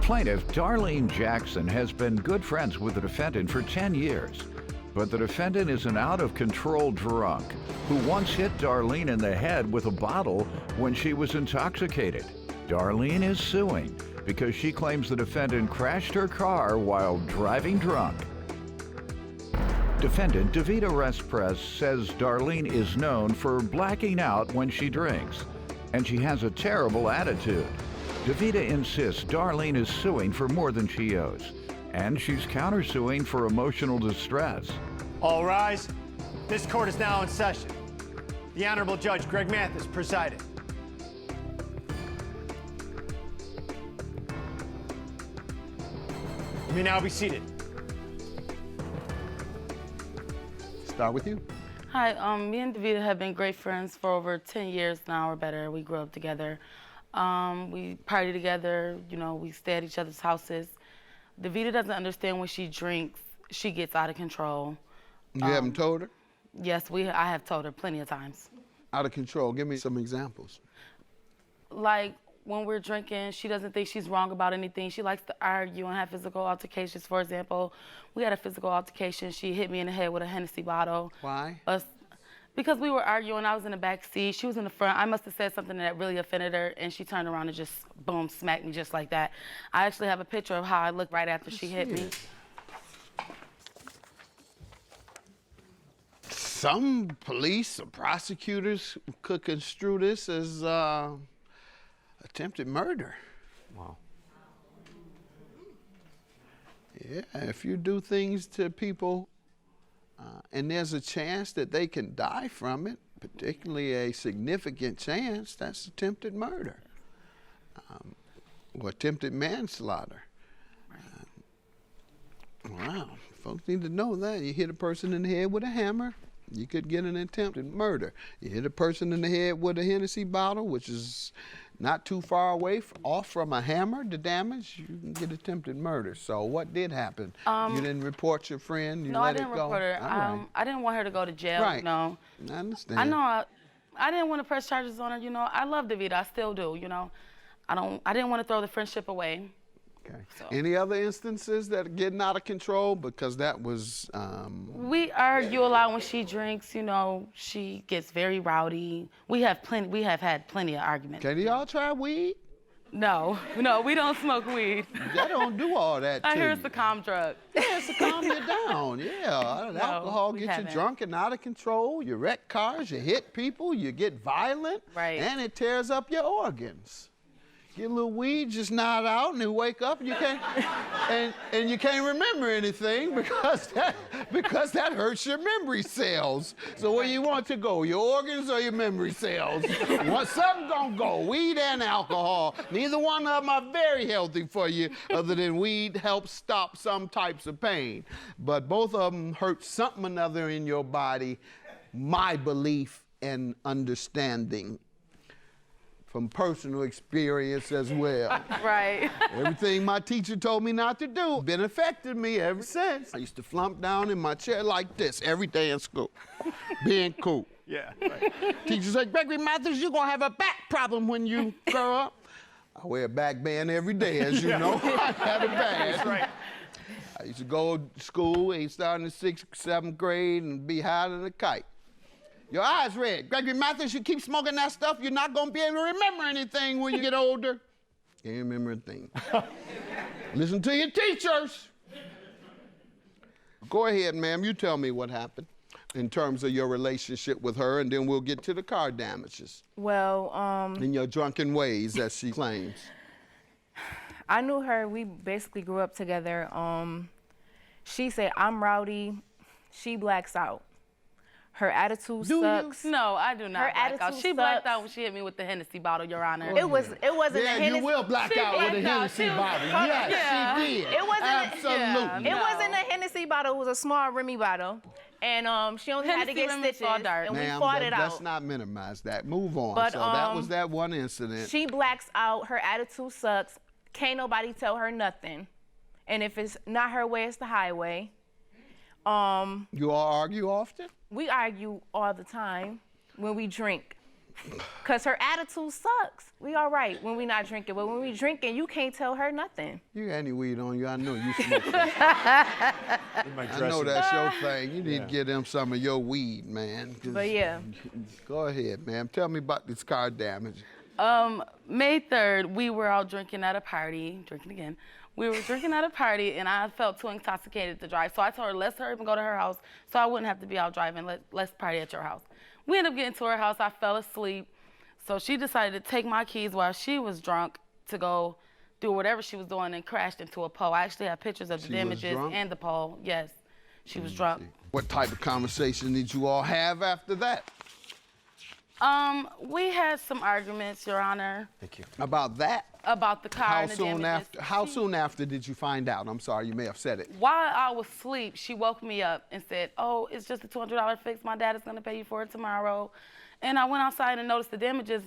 Plaintiff Darlene Jackson has been good friends with the defendant for 10 years. But the defendant is an out-of-control drunk who once hit Darlene in the head with a bottle when she was intoxicated. Darlene is suing because she claims the defendant crashed her car while driving drunk. Defendant Davida Respress says Darlene is known for blacking out when she drinks, and she has a terrible attitude. Davida insists Darlene is suing for more than she owes, and she's countersuing for emotional distress. All rise. This court is now in session. The Honorable Judge Greg Mathis presiding. You may now be seated. Start with you. Hi, me and Davida have been great friends for over 10 years now or better. We grew up together. We party together, you know, we stay at each other's houses. Davida doesn't understand when she drinks, she gets out of control. You haven't told her? Yes, I have told her plenty of times. Out of control, give me some examples. Like, when we're drinking, she doesn't think she's wrong about anything. She likes to argue and have physical altercations. For example, we had a physical altercation. She hit me in the head with a Hennessy bottle. Why? Because we were arguing. I was in the back seat. She was in the front. I must have said something that really offended her, and she turned around and just, boom, smacked me just like that. I actually have a picture of how I looked right after she hit me. Some police or prosecutors could construe this as attempted murder. Wow. Yeah, if you do things to people and there's a chance that they can die from it, particularly a significant chance, that's attempted murder or attempted manslaughter. Wow, folks need to know that. You hit a person in the head with a hammer, you could get an attempted murder. You hit a person in the head with a Hennessy bottle, which is not too far away off from a hammer, the damage, you can get attempted murder. So what did happen? You didn't report your friend? You no, let I didn't it go? report her. Right. I didn't want her to go to jail. Right. No. I understand. I know. I didn't want to press charges on her. You know, I love Davida. I still do. You know, I didn't want to throw the friendship away. Okay. So. Any other instances that are getting out of control? Because that was... We argue a lot when she drinks. You know, she gets very rowdy. We have had plenty of arguments. Can y'all try weed? No, we don't smoke weed. That don't do all that to I hear you. it's a calm drug. Yeah, it's to calm you down. Yeah, No, alcohol we gets you haven't. drunk and out of control. You wreck cars, you hit people, you get violent, Right. and it tears up your organs. Get a little weed, just nod out, and then wake up, and you can't, and you can't remember anything because that hurts your memory cells. So where you want to go, your organs or your memory cells? Something gonna go, weed and alcohol. Neither one of them are very healthy for you, other than weed helps stop some types of pain. But both of them hurt something or another in your body, my belief and understanding. From personal experience as well. Right. Everything my teacher told me not to do been affected me ever since. I used to flump down in my chair like this every day in school, being cool. Yeah, right. Teacher said, Gregory Mathis, you're gonna have a back problem when you grow up. I wear a back band every day, as you know. I had a band. That's right. I used to go to school, starting in 6th, 7th grade, and be higher than a kite. Your eyes red. Gregory Mathis, you keep smoking that stuff, you're not gonna be able to remember anything when you get older. Can't remember a thing. Listen to your teachers. Go ahead, ma'am, you tell me what happened in terms of your relationship with her, and then we'll get to the car damages. Well, In your drunken ways, as she claims. I knew her, we basically grew up together. She said, I'm rowdy, she blacks out. Her attitude sucks. No, I do not Her black out. attitude She blacked sucks. out when she hit me with the Hennessy bottle, Your Honor. It wasn't a Yeah, Hennessy. you will black She out with a blacked out. Hennessy She was- bottle. Yeah. Yes, she did. It wasn't Absolutely. It wasn't a Hennessy bottle, it was a small Remy bottle. And she only had to Hennessy get Remy stitches, saw dark. and we Ma'am, fought it let's out. not minimize that. Move on. But, So that was that one incident. She blacks out, her attitude sucks, can't nobody tell her nothing. And if it's not her way, it's the highway. You all argue often? We argue all the time when we drink. Cause her attitude sucks. We all right when we not drinking, but when we drinking, you can't tell her nothing. You got any weed on you? I know you smoke that. I know that's your thing. You need to get them some of your weed, man. But yeah. Go ahead, ma'am. Tell me about this car damage. May 3rd, we were out drinking at a party, We were drinking at a party, and I felt too intoxicated to drive. So I told her, let's hurry up and go to her house so I wouldn't have to be out driving. Let's party at your house. We ended up getting to her house. I fell asleep. So she decided to take my keys while she was drunk to go do whatever she was doing and crashed into a pole. I actually have pictures of the damages and the pole. Yes, she was drunk. What type of conversation did you all have after that? We had some arguments, Your Honor. Thank you. About that? About the car and the damages. How soon after did you find out? I'm sorry, you may have said it. While I was asleep, she woke me up and said, oh, it's just a $200 fix. My dad is going to pay you for it tomorrow. And I went outside and noticed the damages.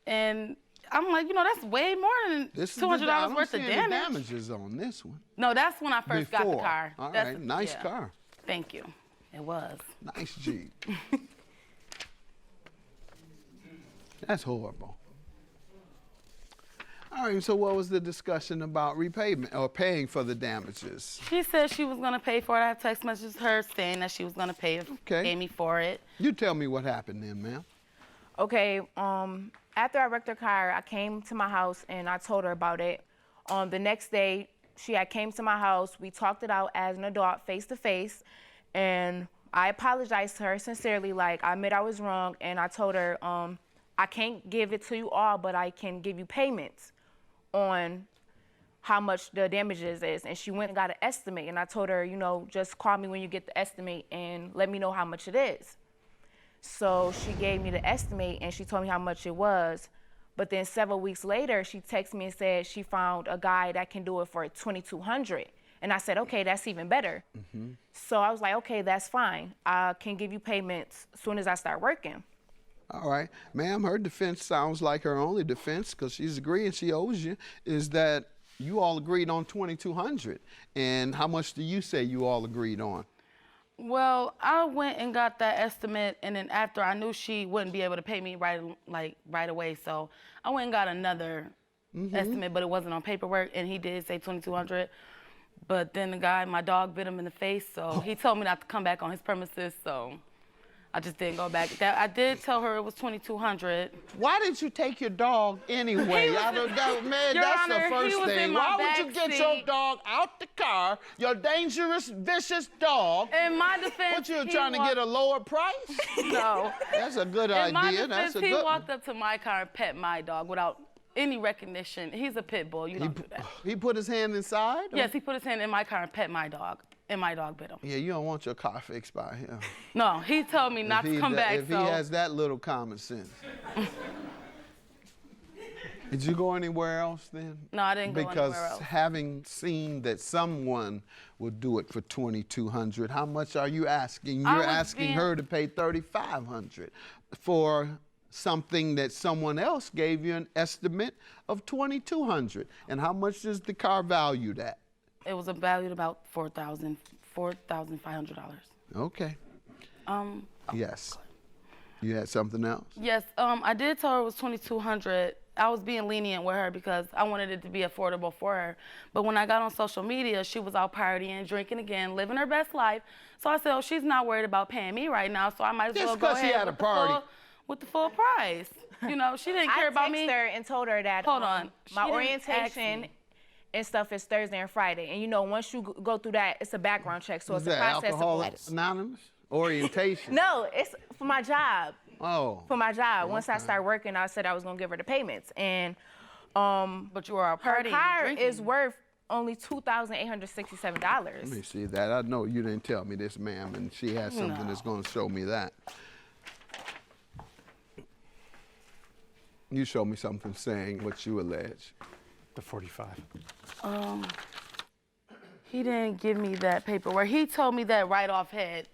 And I'm like, you know, that's way more than $200 worth of damage. Damages on this one. No, that's when I first got the car. All right, nice car. Thank you. It was. Nice Jeep. That's horrible. All right, so what was the discussion about repayment or paying for the damages? She said she was going to pay for it. I have text messages her saying that she was going to pay me for it. You tell me what happened then, ma'am. Okay, after I wrecked her car, I came to my house and I told her about it. The next day, she had came to my house. We talked it out as an adult, face to face, and I apologized to her sincerely. Like, I admit I was wrong, and I told her, I can't give it to you all, but I can give you payments on how much the damages is. And she went and got an estimate, and I told her, you know, just call me when you get the estimate and let me know how much it is. So she gave me the estimate and she told me how much it was. But then several weeks later, she texted me and said she found a guy that can do it for $2,200. And I said, okay, that's even better. So I was like, okay, that's fine. I can give you payments as soon as I start working. All right. Ma'am, her defense sounds like her only defense, because she's agreeing she owes you, is that you all agreed on $2,200. And how much do you say you all agreed on? Well, I went and got that estimate, and then after I knew she wouldn't be able to pay me right away, so I went and got another estimate, but it wasn't on paperwork, and he did say $2,200. But then the guy, my dog bit him in the face, so he told me not to come back on his premises, so I just didn't go back. I did tell her it was $2,200. Why did you take your dog anyway? Man, that's the first thing. Why would you get your dog out the car, your dangerous, vicious dog? In my defense, what, you were trying to get a lower price? No. That's a good idea. In my defense, that's a good he walked up to my car and pet my dog without any recognition. He's a pit bull. You don't do that. He put his hand inside? Yes, he put his hand in my car and pet my dog. And my dog bit him. Yeah, you don't want your car fixed by him. No, he told me not to come back. If he has that little common sense. Did you go anywhere else then? No, I didn't go anywhere else. Because having seen that someone would do it for $2,200, how much are you asking? You're asking her to pay $3,500 for something that someone else gave you an estimate of $2,200. And how much does the car value that? It was valued about $4,500. Okay. Yes. You had something else? Yes. I did tell her it was $2,200. I was being lenient with her because I wanted it to be affordable for her. But when I got on social media, she was out partying, drinking again, living her best life. So I said, oh, she's not worried about paying me right now, so I might as well go ahead with the full price. You know, she didn't care about me. I texted her and told her that my orientation and stuff is Thursday and Friday. And you know, once you go through that, it's a background check. So it's a process. Alcoholics Anonymous? Orientation? No, it's for my job. Oh. For my job. Once I started working, I said I was gonna give her the payments. And but you were out partying. Her car is worth only $2,867. Let me see that. I know you didn't tell me this, ma'am, and she has something that's gonna show me that. You show me something saying what you allege. The 45. He didn't give me that paperwork. He told me that right off head.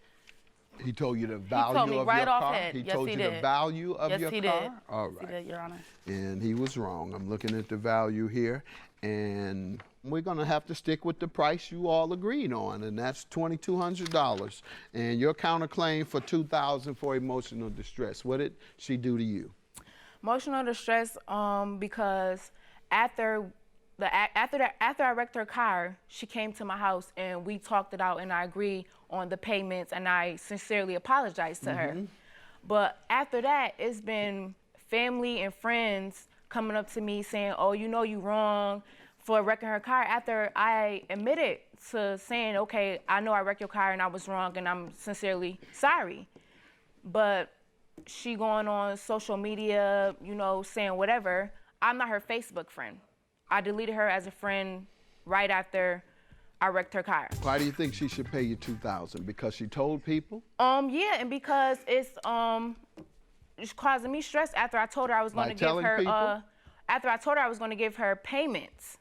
He told you the value told me of right your car? offhand. He Yes, told he you did. the value of Yes, your he car? did. All Yes, right. he did, Your Honor. And he was wrong. I'm looking at the value here, and we're gonna have to stick with the price you all agreed on, and that's $2,200. And your counterclaim for $2,000 for emotional distress. What did she do to you? Emotional distress, because after I wrecked her car, she came to my house and we talked it out and I agreed on the payments and I sincerely apologized to her. But after that, it's been family and friends coming up to me saying, oh, you know you wrong for wrecking her car, after I admitted to saying, okay, I know I wrecked your car and I was wrong and I'm sincerely sorry. But she going on social media, you know, saying whatever. I'm not her Facebook friend. I deleted her as a friend right after I wrecked her car. Why do you think she should pay you $2,000? Because she told people? Yeah, and because it's causing me stress after I told her I was going to give her after I told her I was going to give her payments,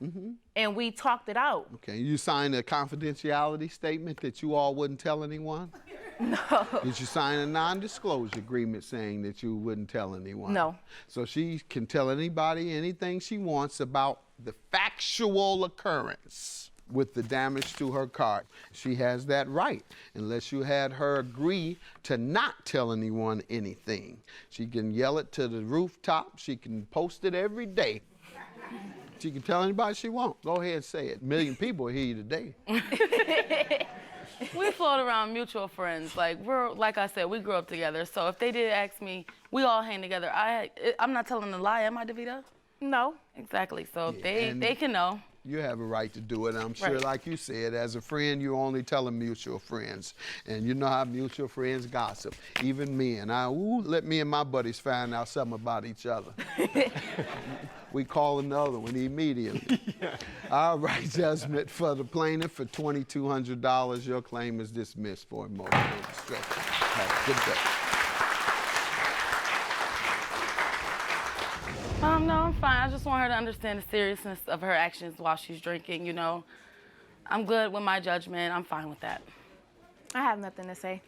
and we talked it out. Okay, you signed a confidentiality statement that you all wouldn't tell anyone? No. Did you sign a non-disclosure agreement saying that you wouldn't tell anyone? No. So she can tell anybody anything she wants about the factual occurrence with the damage to her car. She has that right, unless you had her agree to not tell anyone anything. She can yell it to the rooftop. She can post it every day. She can tell anybody she wants. Go ahead and say it. A million people will hear you today. We float around mutual friends. Like I said, we grew up together. So if they did ask me, we all hang together. I'm not telling a lie, am I, DeVita? No. Exactly. So Yeah, if they can know. You have a right to do it. I'm sure, Right. like you said, as a friend, you're only telling mutual friends. And you know how mutual friends gossip, even men. Let me and my buddies find out something about each other. We call another one immediately. Yeah. All right, judgment for the plaintiff for $2,200. Your claim is dismissed for emotional distress. Have a good day. No, I'm fine. I just want her to understand the seriousness of her actions while she's drinking, you know. I'm good with my judgment. I'm fine with that. I have nothing to say.